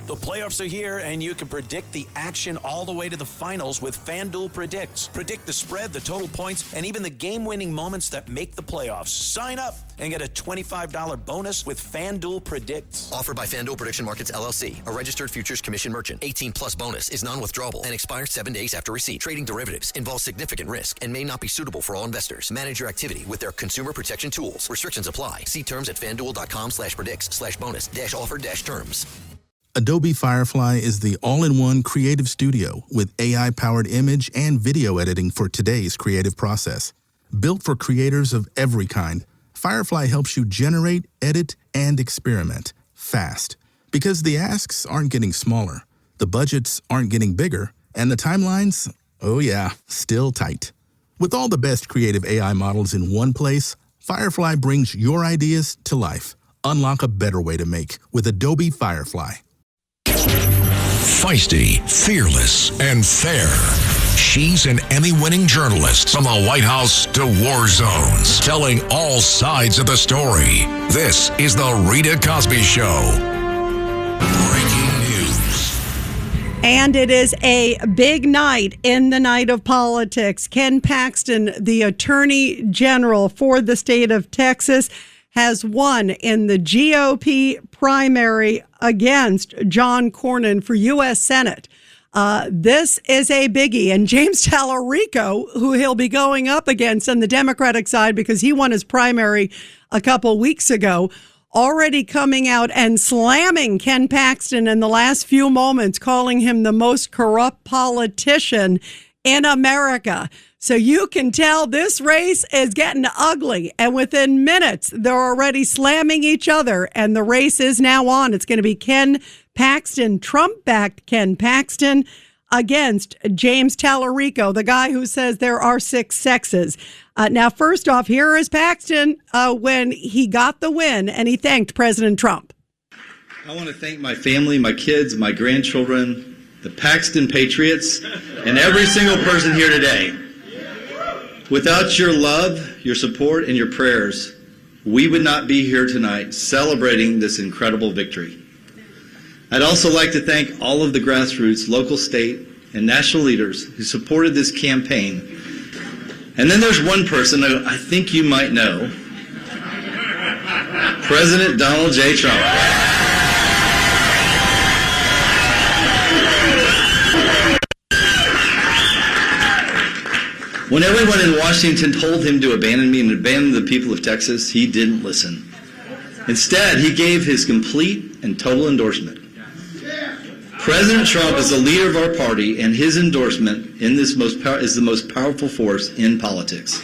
The playoffs are here, and you can predict the action all the way to the finals with FanDuel Predicts. Predict the spread, the total points, and even the game-winning moments that make the playoffs. Sign up and get a $25 bonus with FanDuel Predicts. Offered by FanDuel Prediction Markets, LLC, a registered futures commission merchant. 18-plus bonus is non-withdrawable and expires 7 days after receipt. Trading derivatives involves significant risk and may not be suitable for all investors. Manage your activity with their consumer protection tools. Restrictions apply. See terms at FanDuel.com/predicts/bonus-offer-terms. Adobe Firefly is the all-in-one creative studio with AI-powered image and video editing for today's creative process. Built for creators of every kind, Firefly helps you generate, edit, and experiment fast. Because the asks aren't getting smaller, the budgets aren't getting bigger, and the timelines, oh yeah, still tight. With all the best creative AI models in one place, Firefly brings your ideas to life. Unlock a better way to make with Adobe Firefly. Feisty, fearless, and fair. She's an Emmy-winning journalist from the White House to war zones, telling all sides of the story. This is the Rita Cosby Show. Breaking news. And it is a big night in the night of politics. Ken Paxton, the Attorney General for the state of Texas, has won in the GOP primary against John Cornyn for U.S. Senate. This is a biggie. And James Talarico, who he'll be going up against on the Democratic side because he won his primary a couple weeks ago, already coming out and slamming Ken Paxton in the last few moments, calling him the most corrupt politician in America. So you can tell this race is getting ugly. And within minutes, they're already slamming each other. And the race is now on. It's going to be Ken Paxton, Trump-backed Ken Paxton, against James Talarico, the guy who says there are 6 sexes. Now, first off, here is Paxton when he got the win and he thanked President Trump. I want to thank my family, my kids, my grandchildren, the Paxton Patriots, and every single person here today. Without your love, your support, and your prayers, we would not be here tonight celebrating this incredible victory. I'd also like to thank all of the grassroots, local, state, and national leaders who supported this campaign. And then there's one person I think you might know, President Donald J. Trump. When everyone in Washington told him to abandon me and abandon the people of Texas, he didn't listen. Instead, he gave his complete and total endorsement. President Trump is the leader of our party, and his endorsement in this is the most powerful force in politics.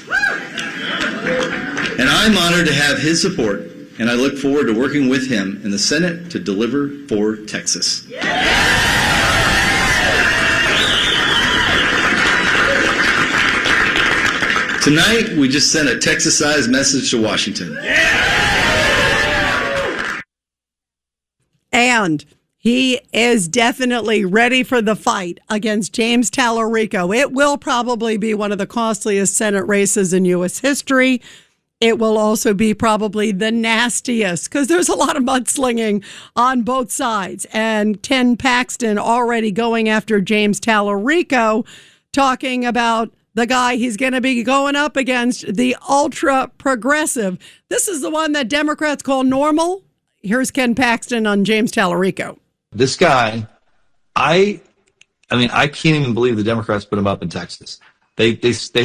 And I'm honored to have his support, and I look forward to working with him in the Senate to deliver for Texas. Tonight, we just sent a Texas-sized message to Washington. And he is definitely ready for the fight against James Talarico. It will probably be one of the costliest Senate races in U.S. history. It will also be probably the nastiest because there's a lot of mudslinging on both sides. And Ken Paxton already going after James Talarico, talking about the guy he's going to be going up against, the ultra progressive. This is the one that Democrats call normal. Here's Ken Paxton on James Talarico. This guy, I mean, I can't even believe the Democrats put him up in Texas. They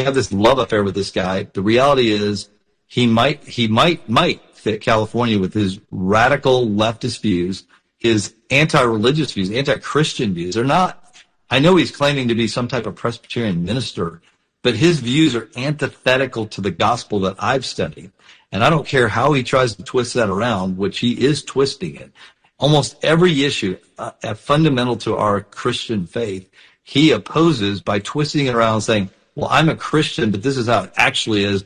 have this love affair with this guy. The reality is he might fit California with his radical leftist views, his anti-religious views, anti-Christian views. They're not, I know he's claiming to be some type of Presbyterian minister, but his views are antithetical to the gospel that I've studied. And I don't care how he tries to twist that around, which he is twisting it. Almost every issue fundamental to our Christian faith, he opposes by twisting it around saying, well, I'm a Christian, but this is how it actually is.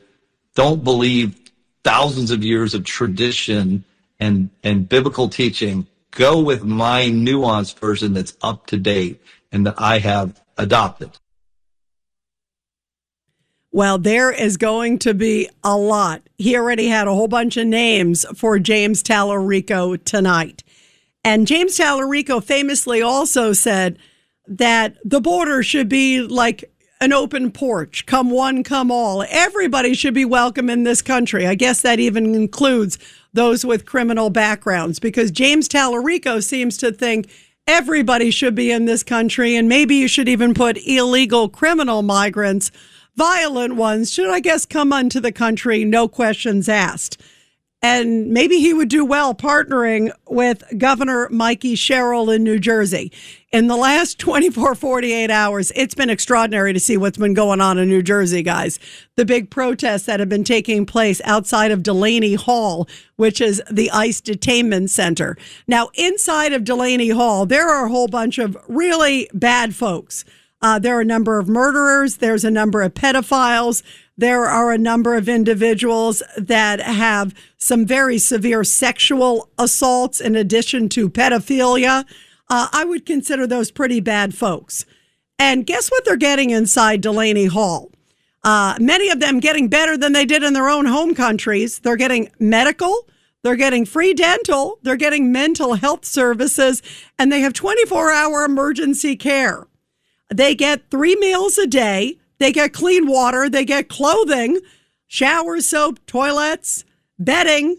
Don't believe thousands of years of tradition and biblical teaching. Go with my nuanced version that's up to date and that I have adopted. Well, there is going to be a lot. He already had a whole bunch of names for James Talarico tonight. And James Talarico famously also said that the border should be like an open porch, come one, come all. Everybody should be welcome in this country. I guess that even includes those with criminal backgrounds, because James Talarico seems to think everybody should be in this country, and maybe you should even put illegal criminal migrants, violent ones, should, I guess, come onto the country, no questions asked. And maybe he would do well partnering with Governor Mikey Sherrill in New Jersey. In the last 48 hours, it's been extraordinary to see what's been going on in New Jersey, guys. The big protests that have been taking place outside of Delaney Hall, which is the ICE detainment center. Now, inside of Delaney Hall, there are a whole bunch of really bad folks. There are a number of murderers. There's a number of pedophiles. There are a number of individuals that have some very severe sexual assaults in addition to pedophilia. I would consider those pretty bad folks. And guess what they're getting inside Delaney Hall? Many of them getting better than they did in their own home countries. They're getting medical. They're getting free dental. They're getting mental health services. And they have 24-hour emergency care. They get 3 meals a day. They get clean water. They get clothing, showers, soap, toilets, bedding.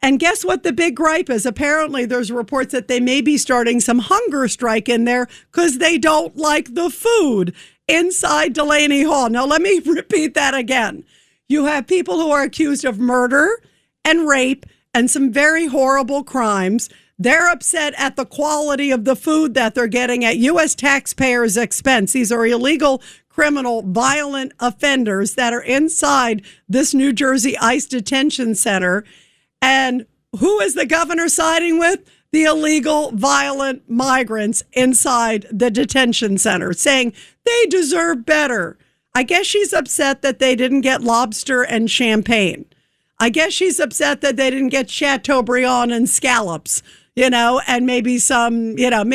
And guess what the big gripe is? Apparently, there's reports that they may be starting some hunger strike in there because they don't like the food inside Delaney Hall. Now, let me repeat that again. You have people who are accused of murder and rape and some very horrible crimes. They're upset at the quality of the food that they're getting at U.S. taxpayers' expense. These are illegal, criminal, violent offenders that are inside this New Jersey ICE detention center. And who is the governor siding with? The illegal, violent migrants inside the detention center, saying they deserve better. I guess she's upset that they didn't get lobster and champagne. I guess she's upset that they didn't get Chateaubriand and scallops, and maybe some, I don't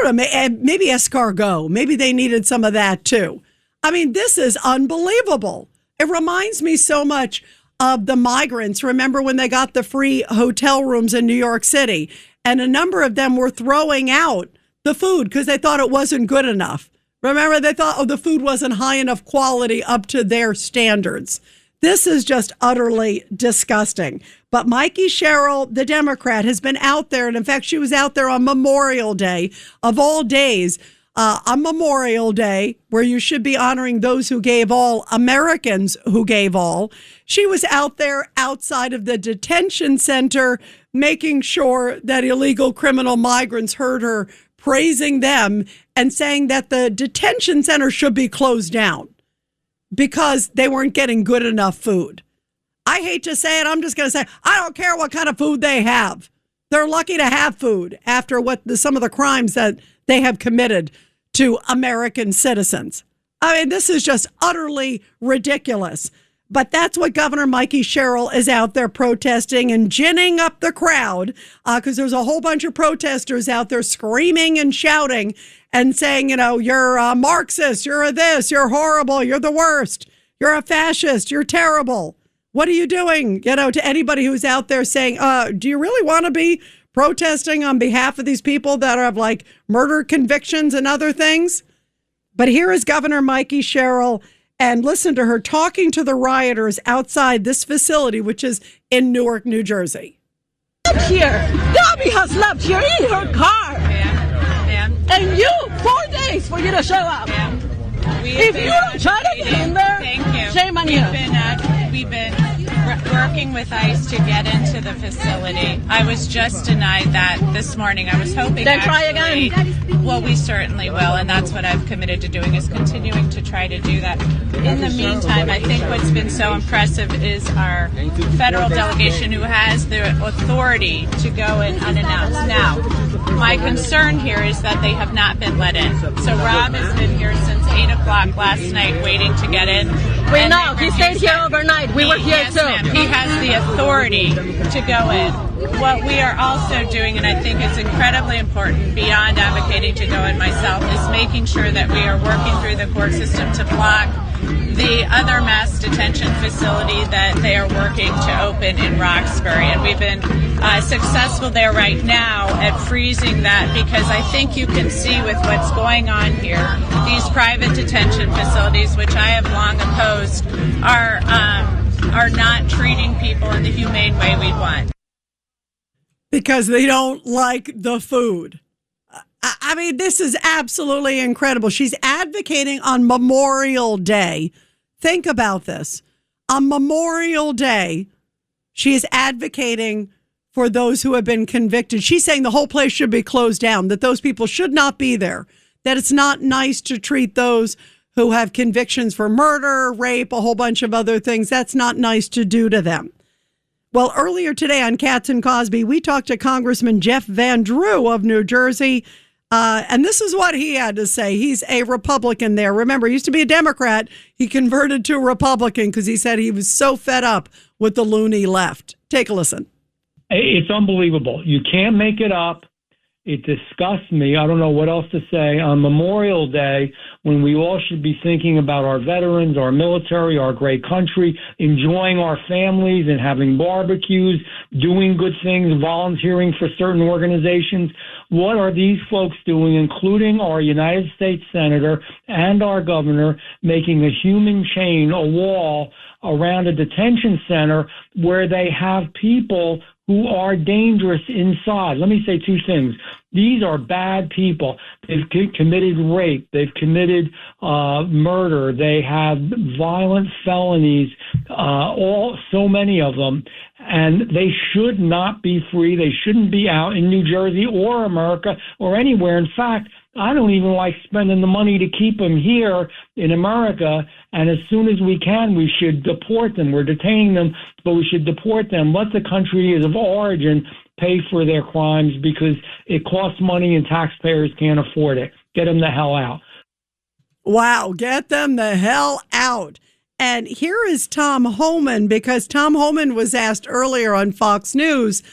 know, maybe escargot. Maybe they needed some of that too. I mean, this is unbelievable. It reminds me so much of the migrants. Remember when they got the free hotel rooms in New York City, and a number of them were throwing out the food because they thought it wasn't good enough. Remember, they thought, the food wasn't high enough quality up to their standards. This is just utterly disgusting. But Mikey Sherrill, the Democrat, has been out there. And in fact, she was out there on Memorial Day, of all days, on Memorial Day, where you should be honoring those who gave all, Americans who gave all. She was out there outside of the detention center, making sure that illegal criminal migrants heard her, praising them and saying that the detention center should be closed down because they weren't getting good enough food. I hate to say it. I'm just going to say, I don't care what kind of food they have. They're lucky to have food after some of the crimes that they have committed to American citizens. I mean, this is just utterly ridiculous. But that's what Governor Mikey Sherrill is out there protesting and ginning up the crowd, because there's a whole bunch of protesters out there screaming and shouting and saying, you're a Marxist, you're a this, you're horrible, you're the worst, you're a fascist, you're terrible. What are you doing? To anybody who's out there saying, do you really want to be protesting on behalf of these people that have like murder convictions and other things? But here is Governor Mikey Sherrill, and listen to her talking to the rioters outside this facility, which is in Newark, New Jersey. Here, Gabby has left here in her car. And you, 4 days for you to show up. If you don't try to get in there, thank you. Shame on you. We've been working with ICE to get into the facility. I was just denied that this morning. I was hoping then try again. Well, we certainly will, and that's what I've committed to doing, is continuing to try to do that. In the meantime, I think what's been so impressive is our federal delegation, who has the authority to go in unannounced. Now, my concern here is that they have not been let in. So Rob has been here since 8 o'clock last night waiting to get in. We know. He stayed here overnight. We were here yes, too. Ma'am. He has the authority to go in. What we are also doing, and I think it's incredibly important, beyond advocating to go in myself, is making sure that we are working through the court system to block the other mass detention facility that they are working to open in Roxbury. And we've been successful there right now at freezing that, because I think you can see with what's going on here, these private detention facilities, which I have long opposed, are not treating people in the humane way we'd want. Because they don't like the food. I mean, this is absolutely incredible. She's advocating on Memorial Day. Think about this. On Memorial Day, she is advocating for those who have been convicted. She's saying the whole place should be closed down, that those people should not be there, that it's not nice to treat those who have convictions for murder, rape, a whole bunch of other things. That's not nice to do to them. Well, earlier today on Katz and Cosby, we talked to Congressman Jeff Van Drew of New Jersey, and this is what he had to say. He's a Republican there. Remember, he used to be a Democrat. He converted to a Republican because he said he was so fed up with the loony left. Take a listen. It's unbelievable. You can't make it up. It disgusts me. I don't know what else to say. On Memorial Day, when we all should be thinking about our veterans, our military, our great country, enjoying our families and having barbecues, doing good things, volunteering for certain organizations, what are these folks doing, including our United States Senator and our governor, making a human chain, a wall around a detention center where they have people who are dangerous inside? Let me say two things. These are bad people. They've committed rape. They've committed murder. They have violent felonies, so many of them. And they should not be free. They shouldn't be out in New Jersey or America or anywhere. In fact, I don't even like spending the money to keep them here in America. And as soon as we can, we should deport them. We're detaining them, but we should deport them. Let the countries of origin pay for their crimes, because it costs money and taxpayers can't afford it. Get them the hell out. Wow, get them the hell out. And here is Tom Homan, because Tom Homan was asked earlier on Fox News,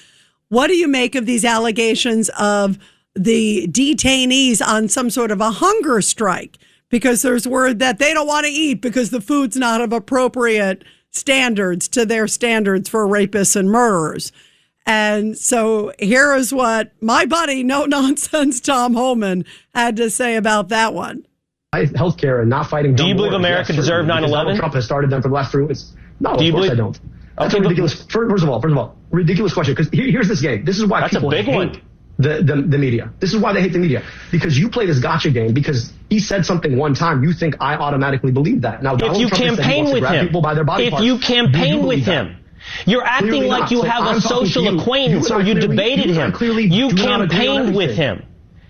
what do you make of these allegations of the detainees on some sort of a hunger strike? Because there's word that they don't want to eat because the food's not of appropriate standards to their standards for rapists and murderers. And so here is what my buddy, no nonsense Tom Homan, had to say about that one. Healthcare and not fighting. Do you believe America deserved 9/11? Donald Trump has started them for the last 3 weeks. No, do you of course believe? I don't. That's a ridiculous. First of all, ridiculous question. Because here's this game. This is why people hate the media. This is why they hate the media, because you play this gotcha game. Because he said something one time, you think I automatically believe that. Now, if you campaign with him, if you campaign with him. You're acting like you have a social acquaintance, or you debated him. You campaigned with him.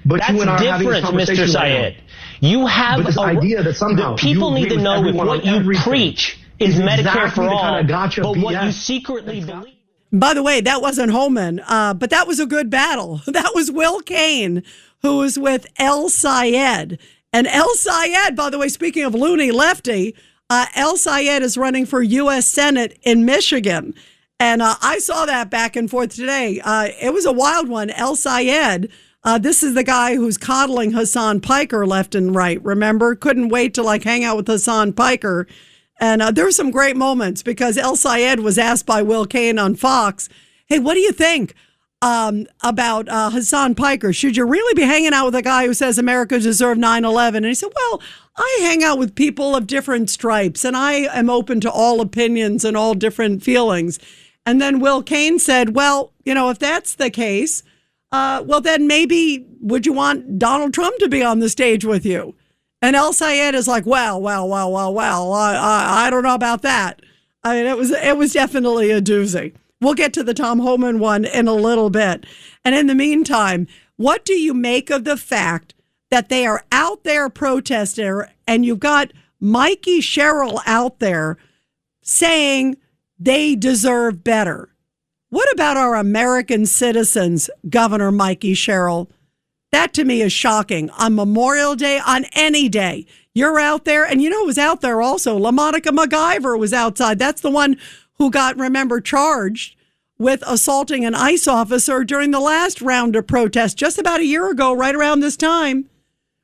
That's different, Mr. Syed. You have this idea that somehow people need to know if what you preach is Medicare for all, but what you secretly believe. By the way, that wasn't Homan, but that was a good battle. That was Will Cain, who was with El Sayed. And El Sayed, by the way, speaking of loony lefty, El Sayed is running for U.S. Senate in Michigan. And I saw that back and forth today. It was a wild one. El Sayed, this is the guy who's coddling Hassan Piker left and right. Remember? Couldn't wait to hang out with Hassan Piker. And there were some great moments, because El Sayed was asked by Will Cain on Fox, hey, what do you think about Hassan Piker? Should you really be hanging out with a guy who says America deserved 9/11? And he said, well, I hang out with people of different stripes, and I am open to all opinions and all different feelings. And then Will Cain said, well, if that's the case, well, then maybe would you want Donald Trump to be on the stage with you? And El Sayed is like, well, I don't know about that. I mean, it was definitely a doozy. We'll get to the Tom Homan one in a little bit. And in the meantime, what do you make of the fact that they are out there protesting, and you've got Mikey Sherrill out there saying they deserve better? What about our American citizens, Governor Mikey Sherrill? That to me is shocking. On Memorial Day, on any day, you're out there. And who was out there also? LaMonica MacGyver was outside. That's the one who got, remember, charged with assaulting an ICE officer during the last round of protests just about a year ago, right around this time.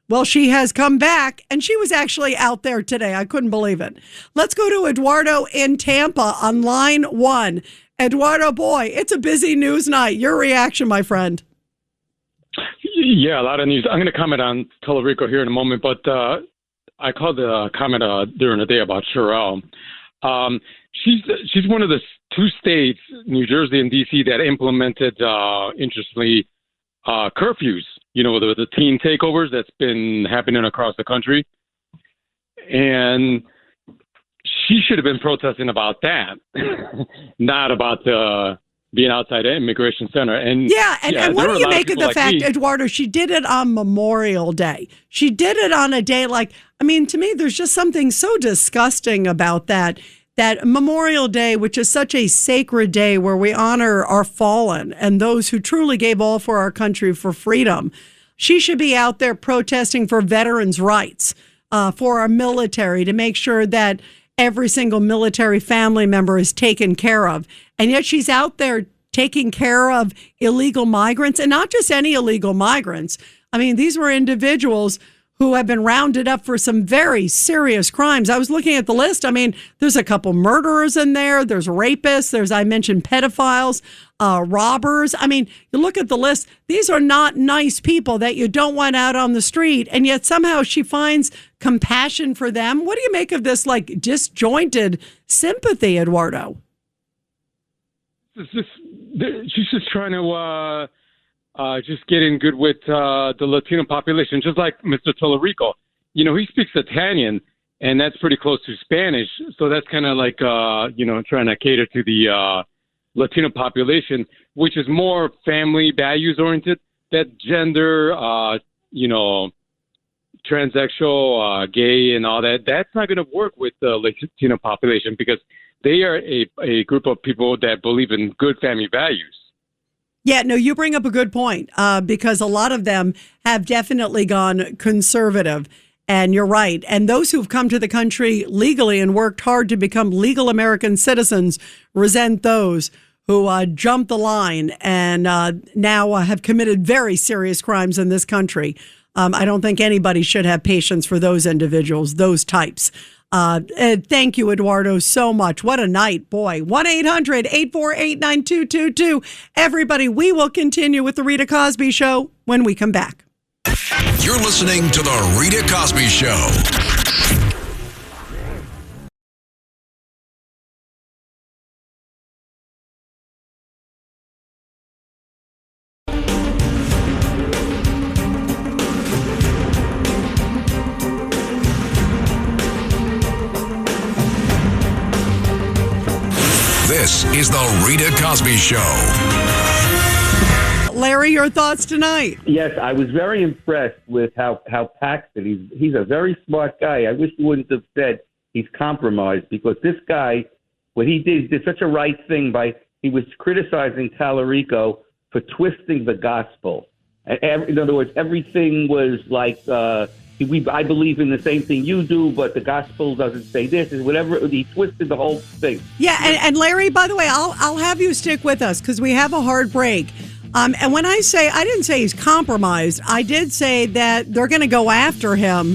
Well, she has come back, and she was actually out there today. I couldn't believe it. Let's go to Eduardo in Tampa on line 1. Eduardo, boy, it's a busy news night. Your reaction, my friend? Yeah, a lot of news. I'm going to comment on Talarico here in a moment, but I called the comment during the day about Sherrill. She's one of the 2 states, New Jersey and D.C., that implemented, interestingly, curfews, the teen takeovers that's been happening across the country. And she should have been protesting about that, not about being outside the immigration center. And what do you make of the fact, Eduardo, she did it on Memorial Day? She did it on a day to me, there's just something so disgusting about that Memorial Day, which is such a sacred day where we honor our fallen and those who truly gave all for our country for freedom. She should be out there protesting for veterans' rights, for our military, to make sure that every single military family member is taken care of. And yet she's out there taking care of illegal migrants, and not just any illegal migrants. I mean, these were individuals who have been rounded up for some very serious crimes. I was looking at the list. I mean, there's a couple murderers in there. There's rapists. There's, I mentioned, pedophiles, robbers. I mean, you look at the list. These are not nice people that you don't want out on the street. And yet somehow she finds compassion for them. What do you make of this, disjointed sympathy, Eduardo? She's just trying to just get in good with the Latino population, just like Mr. Talarico. He speaks Italian, and that's pretty close to Spanish. So that's kind of like, trying to cater to the Latino population, which is more family values oriented. That gender, transsexual, gay, and all that, that's not going to work with the Latino population because they are a group of people that believe in good family values. Yeah, no, you bring up a good point because a lot of them have definitely gone conservative. And you're right. And those who've come to the country legally and worked hard to become legal American citizens resent those who jumped the line and now have committed very serious crimes in this country. I don't think anybody should have patience for those individuals, those types. Thank you, Eduardo, so much. What a night, boy. 1-800-848-9222. Everybody, we will continue with the Rita Cosby Show when we come back. You're listening to the Rita Cosby Show. This is the Rita Cosby Show. Larry, your thoughts tonight? Yes, I was very impressed with how Paxton, he's a very smart guy. I wish he wouldn't have said he's compromised because this guy, what he did such a right thing he was criticizing Talarico for twisting the gospel. In other words, everything was like, I believe in the same thing you do, but the gospel doesn't say this. Is whatever. He twisted the whole thing. Yeah, and Larry, by the way, I'll have you stick with us because we have a hard break. And when I didn't say he's compromised. I did say that they're going to go after him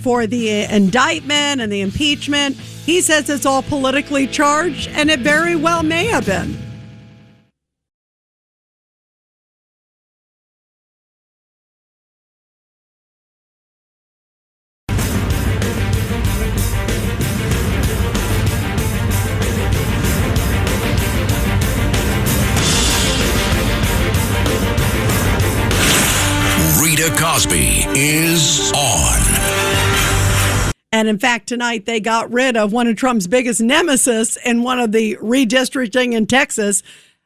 for the indictment and the impeachment. He says it's all politically charged, and it very well may have been. Rita Cosby is on. And in fact, tonight they got rid of one of Trump's biggest nemesis in one of the redistricting in Texas.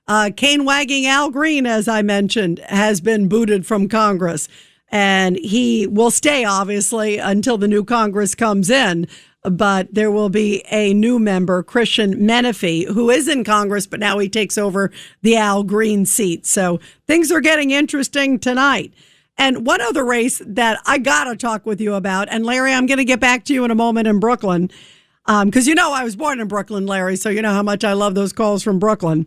Cane-wagging Al Green, as I mentioned, has been booted from Congress. And he will stay, obviously, until the new Congress comes in. But there will be a new member, Christian Menefee, who is in Congress, but now he takes over the Al Green seat. So things are getting interesting tonight. And one other race that I got to talk with you about, and Larry, I'm going to get back to you in a moment in Brooklyn, because I was born in Brooklyn, Larry, so you know how much I love those calls from Brooklyn.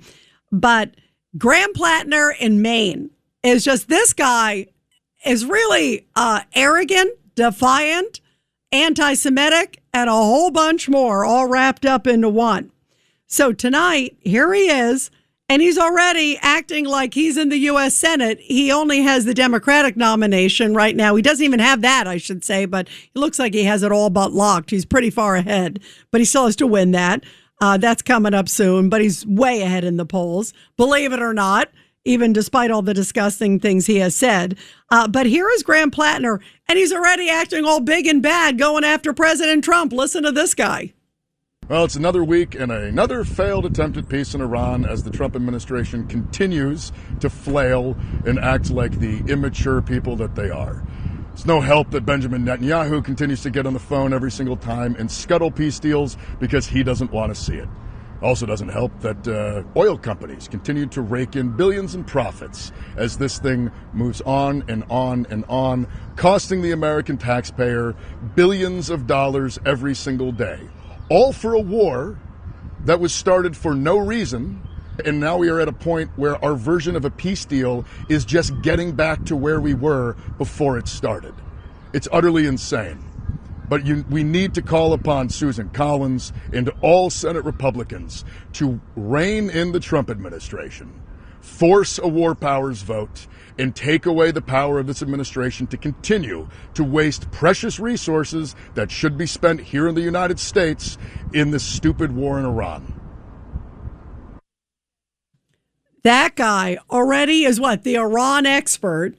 But Graham Plattner in Maine is just, this guy is really arrogant, defiant, anti-Semitic, and a whole bunch more all wrapped up into one. So tonight, here he is, and he's already acting like he's in the U.S. Senate. He only has the Democratic nomination right now. He doesn't even have that, I should say, but it looks like he has it all but locked. He's pretty far ahead, but he still has to win that. That's coming up soon, but he's way ahead in the polls, believe it or not, even despite all the disgusting things he has said. But here is Graham Plattner, and he's already acting all big and bad going after President Trump. Listen to this guy. Well, it's another week and another failed attempt at peace in Iran as the Trump administration continues to flail and act like the immature people that they are. It's no help that Benjamin Netanyahu continues to get on the phone every single time and scuttle peace deals because he doesn't want to see it. Also doesn't help that oil companies continue to rake in billions in profits as this thing moves on and on and on, costing the American taxpayer billions of dollars every single day. All for a war that was started for no reason, and now we are at a point where our version of a peace deal is just getting back to where we were before it started. It's utterly insane. But we need to call upon Susan Collins and all Senate Republicans to rein in the Trump administration, force a war powers vote, and take away the power of this administration to continue to waste precious resources that should be spent here in the United States in this stupid war in Iran. That guy already is what? The Iran expert.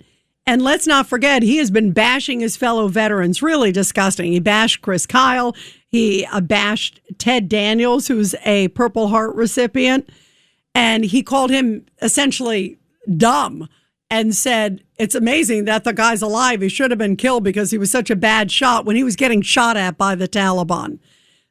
And let's not forget, he has been bashing his fellow veterans. Really disgusting. He bashed Chris Kyle. He bashed Ted Daniels, who's a Purple Heart recipient. And he called him essentially dumb and said, it's amazing that the guy's alive. He should have been killed because he was such a bad shot when he was getting shot at by the Taliban.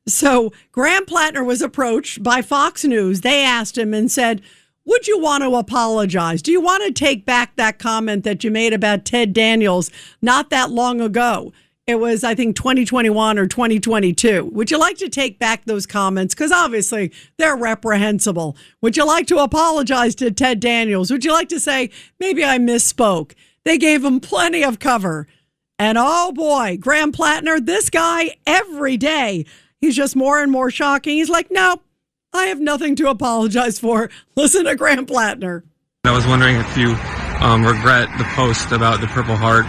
So Graham Plattner was approached by Fox News. They asked him and said, would you want to apologize? Do you want to take back that comment that you made about Ted Daniels not that long ago? It was, I think, 2021 or 2022. Would you like to take back those comments? Because obviously they're reprehensible. Would you like to apologize to Ted Daniels? Would you like to say, maybe I misspoke? They gave him plenty of cover. And oh boy, Graham Plattner, this guy every day, he's just more and more shocking. He's like, no. I have nothing to apologize for. Listen to Graham Plattner. I was wondering if you regret the post about the Purple Heart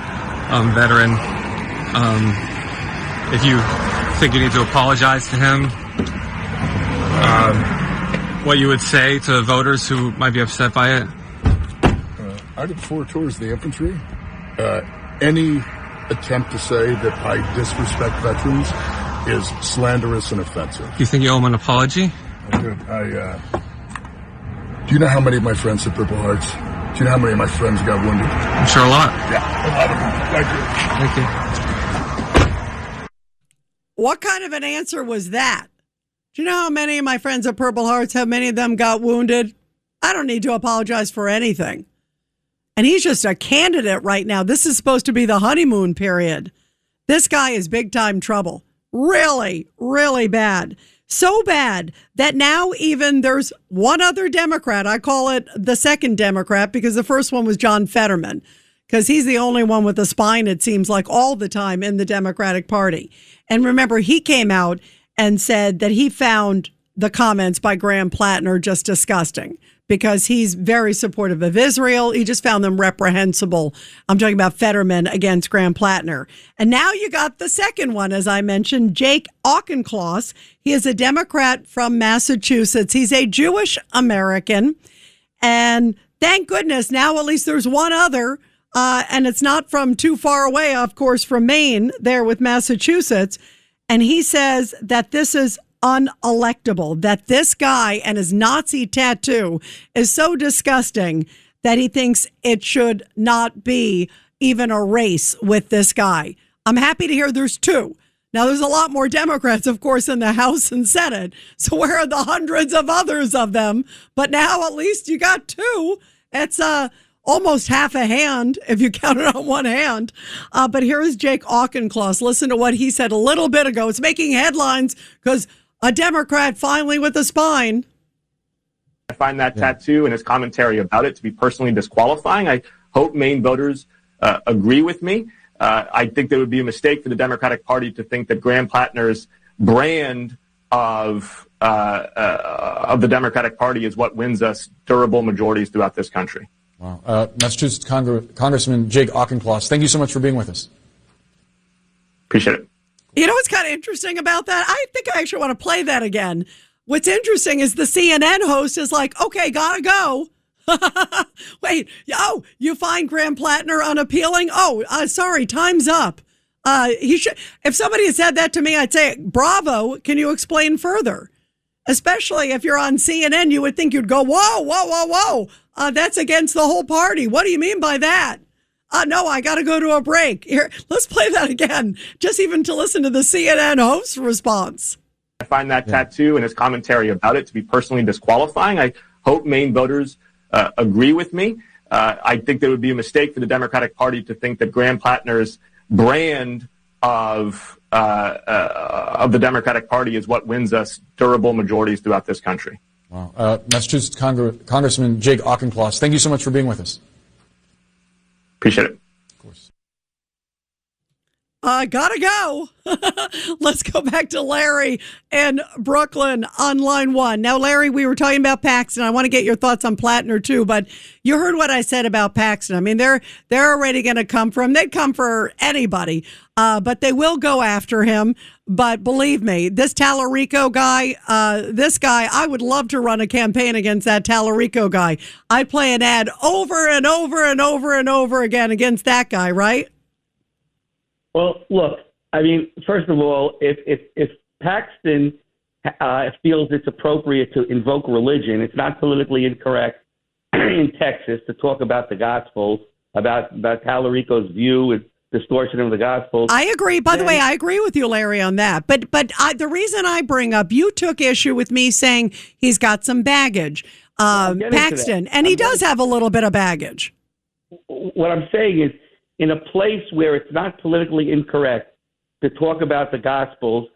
veteran. If you think you need to apologize to him. What you would say to voters who might be upset by it. I did 4 tours of the infantry. Any attempt to say that I disrespect veterans is slanderous and offensive. Do you think you owe him an apology? Dude, do you know how many of my friends had Purple Hearts? Do you know how many of my friends got wounded? I'm sure a lot. Yeah, a lot of them. Thank you. What kind of an answer was that? Do you know how many of my friends at Purple Hearts, how many of them got wounded? I don't need to apologize for anything. And he's just a candidate right now. This is supposed to be the honeymoon period. This guy is big time trouble. Really, really bad. So bad that now even there's one other Democrat. I call it the second Democrat because the first one was John Fetterman, because he's the only one with a spine, it seems like, all the time in the Democratic Party. And remember, he came out and said that he found the comments by Graham Plattner just disgusting because he's very supportive of Israel. He just found them reprehensible. I'm talking about Fetterman against Graham Plattner. And now you got the second one, as I mentioned, Jake Auchincloss. He is a Democrat from Massachusetts. He's a Jewish American. And thank goodness now at least there's one other, and it's not from too far away, of course, from Maine, there with Massachusetts. And he says that this is unelectable, that this guy and his Nazi tattoo is so disgusting that he thinks it should not be even a race with this guy. I'm happy to hear there's 2. Now, there's a lot more Democrats, of course, in the House and Senate. So where are the hundreds of others of them? But now at least you got 2. It's almost half a hand if you count it on one hand. But here is Jake Auchincloss. Listen to what he said a little bit ago. It's making headlines because a Democrat finally with a spine. I find that tattoo and his commentary about it to be personally disqualifying. I hope Maine voters agree with me. I think that it would be a mistake for the Democratic Party to think that Graham Plattner's brand of the Democratic Party is what wins us durable majorities throughout this country. Wow. Massachusetts Congressman Jake Auchincloss, thank you so much for being with us. Appreciate it. You know what's kind of interesting about that? I think I actually want to play that again. What's interesting is the CNN host is like, okay, gotta go. Wait, oh, you find Graham Plattner unappealing? Oh, sorry, time's up. He should. If somebody had said that to me, I'd say, bravo, can you explain further? Especially if you're on CNN, you would think you'd go, whoa, whoa, whoa, whoa. That's against the whole party. What do you mean by that? No, I got to go to a break. Here, let's play that again, just even to listen to the CNN host's response. I find that tattoo and his commentary about it to be personally disqualifying. I hope Maine voters agree with me. I think that it would be a mistake for the Democratic Party to think that Graham Plattner's brand of the Democratic Party is what wins us durable majorities throughout this country. Wow. Massachusetts Congressman Jake Auchincloss, thank you so much for being with us. Appreciate it. Of course. Gotta go. Let's go back to Larry in Brooklyn on line one. Now, Larry, we were talking about Paxton. I want to get your thoughts on Plattner too, but you heard what I said about Paxton. I mean, they're already going to come for him. They'd come for anybody, but they will go after him. But believe me, this Talarico guy, I would love to run a campaign against that Talarico guy. I'd play an ad over and over and over and over again against that guy, right? Well, look, I mean, first of all, if Paxton feels it's appropriate to invoke religion, it's not politically incorrect in Texas to talk about the Gospels, about Talarico's view and distortion of the Gospels. I agree. By the way, I agree with you, Larry, on that. But the reason I bring up, you took issue with me saying he's got some baggage, Paxton, and he does have a little bit of baggage. What I'm saying is, in a place where it's not politically incorrect to talk about the Gospels,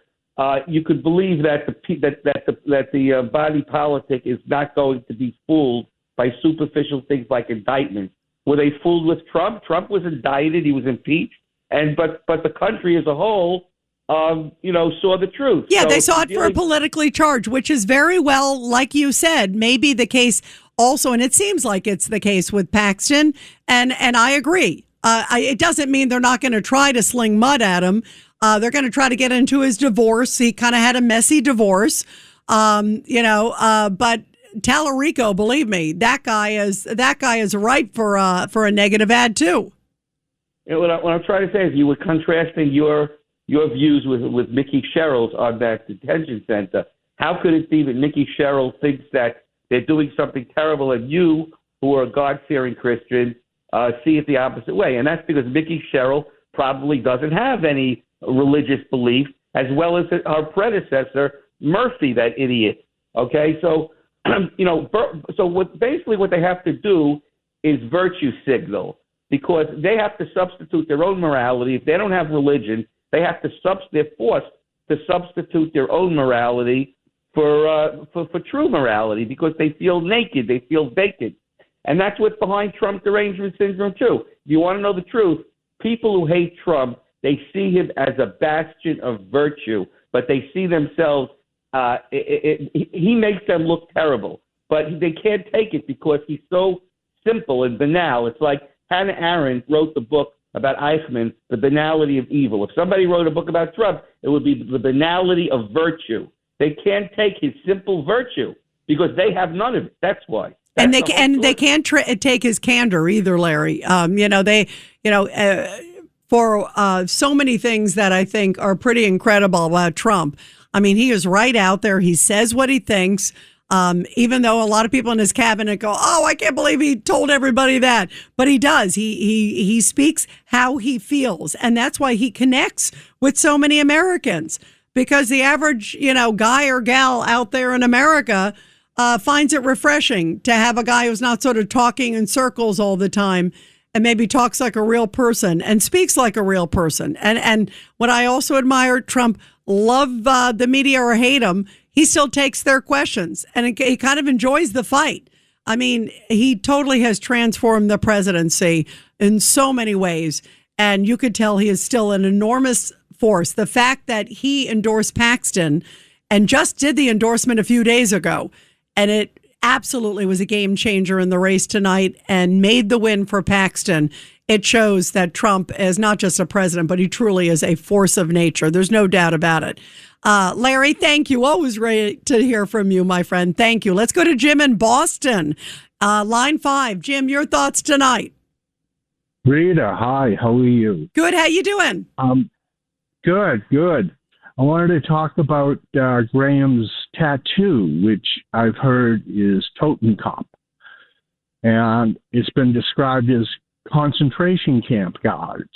you could believe that the body politic is not going to be fooled by superficial things like indictments. Were they fooled with Trump? Trump was indicted, he was impeached, but the country as a whole, saw the truth. Yeah, so they saw it for a politically charged, which is very well, like you said, maybe the case also, and it seems like it's the case with Paxton, and I agree. It doesn't mean they're not going to try to sling mud at him. They're going to try to get into his divorce. He kind of had a messy divorce, but Talarico, believe me, that guy is ripe for a negative ad too. You know, what I'm trying to say is you were contrasting your views with Mikey Sherrill's on that detention center. How could it be that Mikey Sherrill thinks that they're doing something terrible and you, who are a God-fearing Christian, see it the opposite way? And that's because Mikey Sherrill probably doesn't have any religious belief, as well as our predecessor, Murphy, that idiot. Okay, so, what they have to do is virtue signal, because they have to substitute their own morality. If they don't have religion, they're forced to substitute their own morality for true morality, because they feel naked, they feel vacant. And that's what's behind Trump derangement syndrome, too. If you want to know the truth, people who hate Trump, they see him as a bastion of virtue, but they see themselves, he makes them look terrible. But they can't take it because he's so simple and banal. It's like Hannah Arendt wrote the book about Eichmann, The Banality of Evil. If somebody wrote a book about Trump, it would be The Banality of Virtue. They can't take his simple virtue because they have none of it. That's why. They can't take his candor either, Larry. For so many things that I think are pretty incredible about Trump. I mean, he is right out there. He says what he thinks, even though a lot of people in his cabinet go, "Oh, I can't believe he told everybody that," but he does. He speaks how he feels, and that's why he connects with so many Americans, because the average guy or gal out there in America finds it refreshing to have a guy who's not sort of talking in circles all the time and maybe talks like a real person and speaks like a real person. And what I also admire, Trump, love the media or hate him, he still takes their questions and he kind of enjoys the fight. I mean, he totally has transformed the presidency in so many ways. And you could tell he is still an enormous force. The fact that he endorsed Paxton and just did the endorsement a few days ago, and it absolutely was a game changer in the race tonight and made the win for Paxton. It shows that Trump is not just a president, but he truly is a force of nature. There's no doubt about it. Larry, thank you. Always great to hear from you, my friend. Thank you. Let's go to Jim in Boston. Line 5. Jim, your thoughts tonight. Rita, hi. How are you? Good. How you doing? Good. I wanted to talk about Graham's tattoo, which I've heard is Totenkopf. And it's been described as concentration camp guards.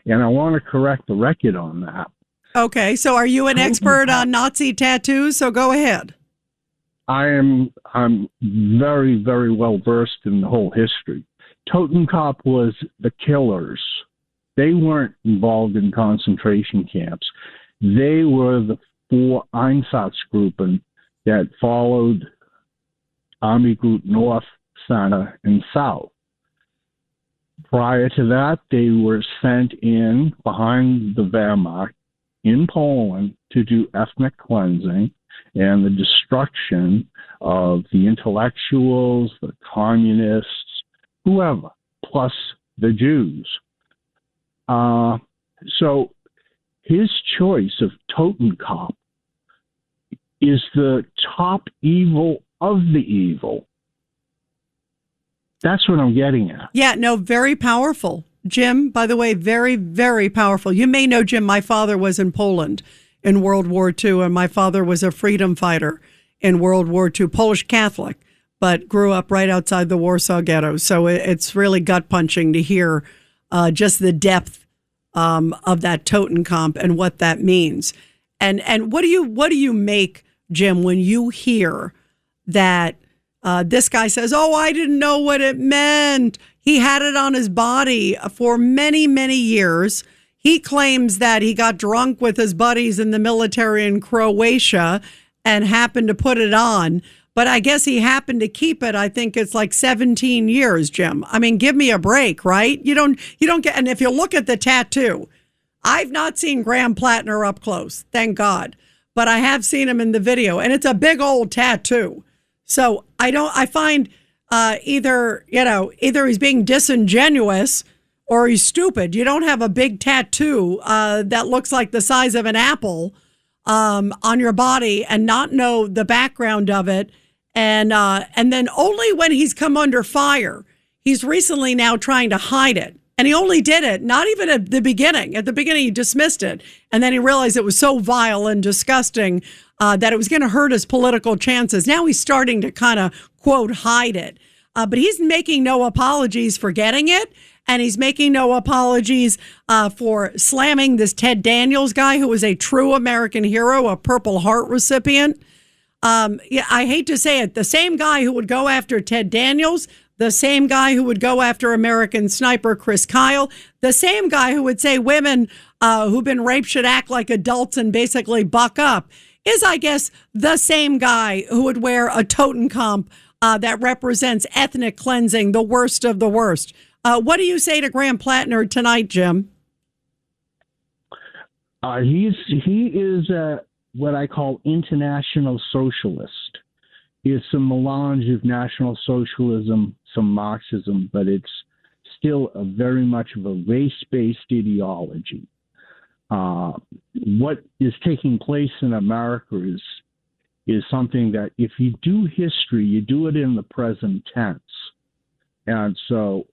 And I want to correct the record on that. Okay, so are you an expert on Nazi tattoos? So go ahead. I'm very, very well versed in the whole history. Totenkopf was the killers. They weren't involved in concentration camps. They were the 4 Einsatzgruppen that followed Army Group North, Center, and South. Prior to that, they were sent in behind the Wehrmacht in Poland to do ethnic cleansing and the destruction of the intellectuals, the communists, whoever, plus the Jews. So his choice of Totenkopf is the top evil of the evil. That's what I'm getting at. Yeah, no, very powerful. Jim, by the way, very, very powerful. You may know, Jim, my father was in Poland in World War II, and my father was a freedom fighter in World War II, Polish Catholic, but grew up right outside the Warsaw Ghetto. So it's really gut-punching to hear just the depth of that Totenkopf and what that means. And what do you make, Jim, when you hear that this guy says, "Oh, I didn't know what it meant. He had it on his body for many, many years." He claims that he got drunk with his buddies in the military in Croatia and happened to put it on. But I guess he happened to keep it. I think it's like 17 years, Jim. I mean, give me a break, right? You don't get, and if you look at the tattoo, I've not seen Graham Plattner up close, thank God. But I have seen him in the video, and it's a big old tattoo. So I find either he's being disingenuous or he's stupid. You don't have a big tattoo that looks like the size of an apple on your body and not know the background of it. And then only when he's come under fire, he's recently now trying to hide it. And he only did it, not even at the beginning. At the beginning, he dismissed it. And then he realized it was so vile and disgusting that it was going to hurt his political chances. Now he's starting to kind of, quote, hide it. But he's making no apologies for getting it. And he's making no apologies for slamming this Ted Daniels guy, who was a true American hero, a Purple Heart recipient. I hate to say it, the same guy who would go after Ted Daniels, the same guy who would go after American sniper Chris Kyle, the same guy who would say women who've been raped should act like adults and basically buck up, is, I guess, the same guy who would wear a Totenkopf that represents ethnic cleansing, the worst of the worst. What do you say to Graham Plattner tonight, Jim? He is what I call international socialist. It's a melange of National Socialism, some Marxism, but it's still very much of a race-based ideology. What is taking place in America is something that if you do history, you do it in the present tense. And so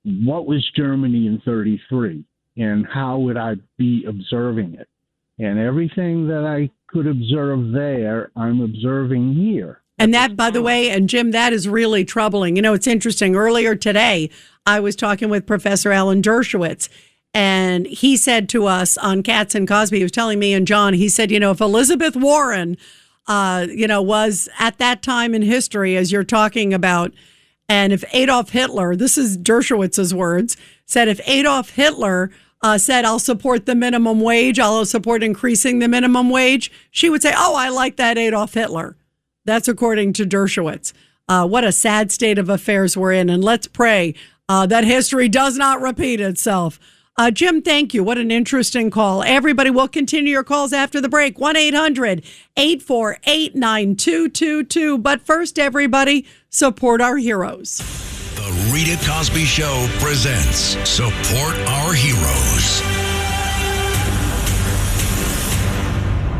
what was Germany in 1933, and how would I be observing it? And everything that I could observe there, I'm observing here. And that, by the way, and Jim, that is really troubling. You know, it's interesting. Earlier today, I was talking with Professor Alan Dershowitz, and he said to us on Katz and Cosby, he was telling me and John, he said, if Elizabeth Warren, was at that time in history, as you're talking about, and if Adolf Hitler, this is Dershowitz's words, said if Adolf Hitler said, I'll support the minimum wage, I'll support increasing the minimum wage, she would say, oh, I like that Adolf Hitler. That's according to Dershowitz. what a sad state of affairs we're in. And let's pray that history does not repeat itself. Jim, thank you. What an interesting call. Everybody will continue your calls after the break. 1-800-848-9222. But first, everybody, support our heroes. The Rita Cosby Show presents Support Our Heroes.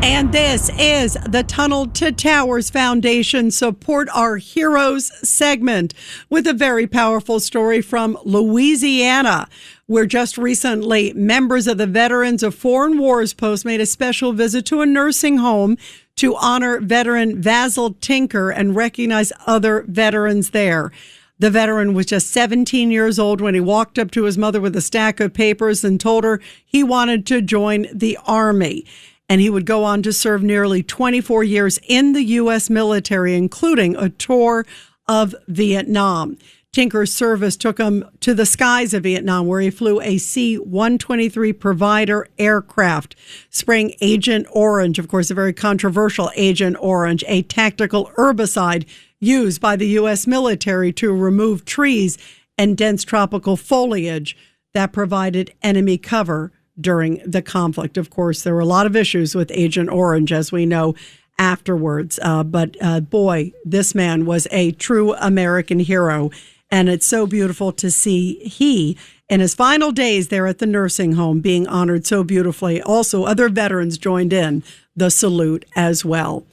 And this is the Tunnel to Towers Foundation Support Our Heroes segment with a very powerful story from Louisiana, where just recently members of the Veterans of Foreign Wars Post made a special visit to a nursing home to honor veteran Vasil Tinker and recognize other veterans there. The veteran was just 17 years old when he walked up to his mother with a stack of papers and told her he wanted to join the Army. And he would go on to serve nearly 24 years in the U.S. military, including a tour of Vietnam. Tinker's service took him to the skies of Vietnam, where he flew a C-123 Provider aircraft, spraying Agent Orange, of course, a very controversial Agent Orange, a tactical herbicide used by the U.S. military to remove trees and dense tropical foliage that provided enemy cover during the conflict. Of course, there were a lot of issues with Agent Orange, as we know afterwards. But boy, this man was a true American hero. And it's so beautiful to see he, in his final days there at the nursing home, being honored so beautifully. Also, other veterans joined in the salute as well.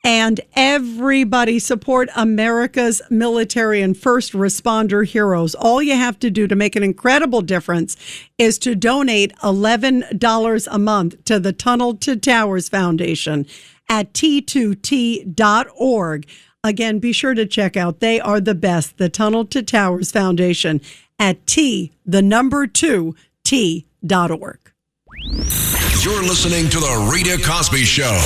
And everybody support America's military and first responder heroes. All you have to do to make an incredible difference is to donate $11 a month to the Tunnel to Towers Foundation at T2T.org. Again, be sure to check out. They are the best. The Tunnel to Towers Foundation at T2T.org. You're listening to The Rita Cosby Show.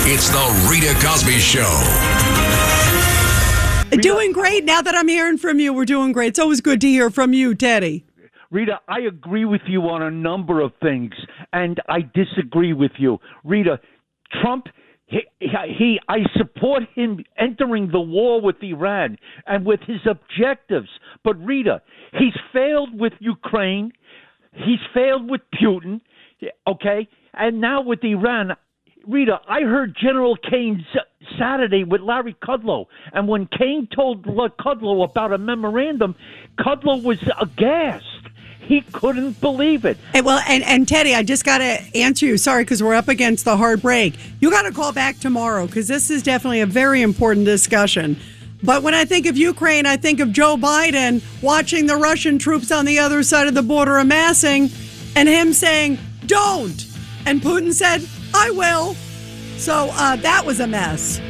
It's the Rita Cosby Show. Doing great. Now that I'm hearing from you, we're doing great. It's always good to hear from you, Teddy. Rita, I agree with you on a number of things, and I disagree with you. Rita, Trump, I support him entering the war with Iran and with his objectives. But Rita, he's failed with Ukraine. He's failed with Putin, okay? And now with Iran. Rita, I heard General Kane's Saturday with Larry Kudlow, and when Kane told Kudlow about a memorandum, Kudlow was aghast. He couldn't believe it. And Teddy, I just got to answer you. Sorry, because we're up against the hard break. You got to call back tomorrow, because this is definitely a very important discussion. But when I think of Ukraine, I think of Joe Biden watching the Russian troops on the other side of the border amassing, and him saying, "Don't." And Putin said, "I will." So that was a mess.